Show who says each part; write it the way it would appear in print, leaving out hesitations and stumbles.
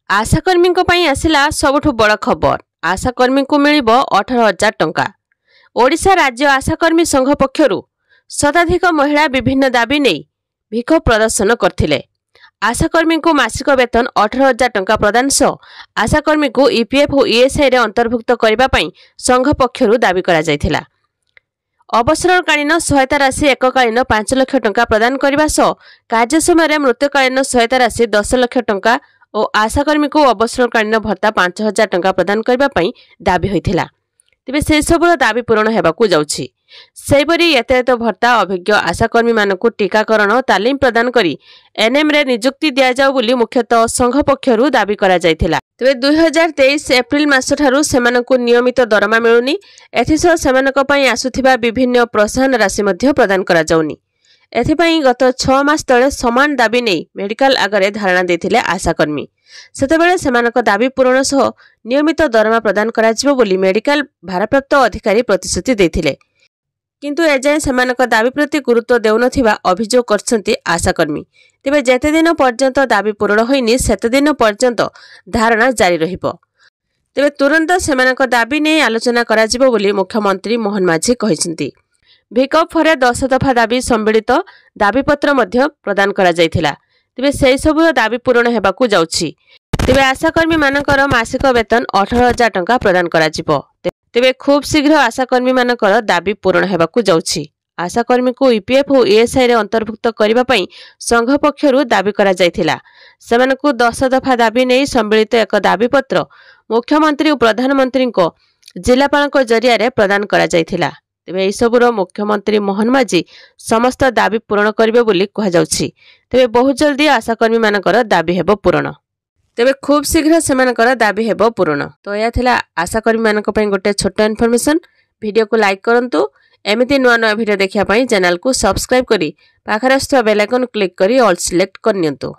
Speaker 1: आशाकर्मी आसिला सबुठु बड़ खबर। आशाकर्मी को मिलिबो 18,000 टंका। ओडिशा राज्य आशाकर्मी संघ पक्षरु शताधिक महिला विभिन्न दाबी नहीं भिख प्रदर्शन करथिले। आशाकर्मी को मासिक वेतन 18,000 टंका प्रदान सह आशाकर्मी को ईपीएफ और ईएसआई रे अंतर्भुक्त करबा पई संघ पक्षरु दाबी करा जायथिला। अवसरकालीन सहायता राशि एककालीन 5 लाख टंका प्रदान करबा सह कार्य समय मृत्युकालीन सहायता राशि 10 लाख टंका और आशाकर्मी को अवसरकालीन भत्ता 5,000 टंका प्रदान करबा पई दाबी होइथिला। तेबे से सबुर दाबी पूरण हेबाकू जाउछि। सेहिपरि यातायात भत्ता अभिज्ञ आशाकर्मी मानकु टीकाकरण और तालीम प्रदान करी एनएम रे नियुक्ति दिया जाउ बोली मुख्यतः संघ पक्षरु दाबी करा जायथिला। तेबे 2023 एप्रिल मास ठारू सेमानकु नियमित दरमा मिलुनी। एथिसह सेमानक पई आसुथिबा विभिन्न प्रोत्साहन राशि मध्ये प्रदान करा जाउनी। एथिपई गत 6 मास तले समान दाबी नहीं मेडिकल आगरे धारणा देथिले आशाकर्मी। सेतेबेले सेमानक दाबी पूरण सह नियमित दरमा प्रदान करा जिवो बोली मेडिकल भारप्राप्त अधिकारी प्रतिश्रुति देथिले। किंतु एजाए सेमानक दाबी प्रति गुरुत्व देउनथिबा अभियोग करछन्ती आशाकर्मी। तेबे जेते दिन पर्यंत दाबी पूरण होइनी सेते दिन पर्यंत धारणा जारी रहिबो। तेबे तुरंत सेमानक दाबी नै आलोचना करा जिवो बोली मुख्यमंत्री मोहन माझी कहिसन्ती। भिकअप फरे 10 दफा दाबी सम्मिलित दाबीपत्र मध्य प्रदान करा जायथिला। तेबे सेहि सबुर दाबी पूरण हेबाकू जाउछि। तेबे आशाकर्मी मानकर मासिक वेतन 18,000 टंका प्रदान करा जिवो। तेबे खूब शीघ्र आशाकर्मी मानकर दाबी पूरण हेबाकू जाउछि। आशाकर्मी को ईपीएफ और ईएसआई रे अंतर्भुक्त करबा पई संघ पक्षरु दाबी करा जायथिला। सेमानकू 10 दफा दाबी नै सम्मिलित एक दाबीपत्र मुख्यमंत्री और प्रधानमंत्री को जिलापाल जरिया रे प्रदान करा जायथिला। तेबे एई सबुर मुख्यमंत्री मोहन माझी समस्त दाबी पूरण करिवे बोली कहा जाउछि। तेबे बहुत जल्दी आशाकर्मी मानकर दाबी हेबो पूरण। तेबे खूब शीघ्र सेमानकर दाबी हेबो पूरण। तो या थिला आशाकर्मी मानक पई गोटे छोट इन्फॉर्मेशन। वीडियो को लाइक करंतु। एमिति नुआ नुआ वीडियो देखिया पई चैनल को सब्सक्राइब करी पाखरे आस्थुवा बेल आइकन क्लिक करी ऑल सिलेक्ट करनियंतु।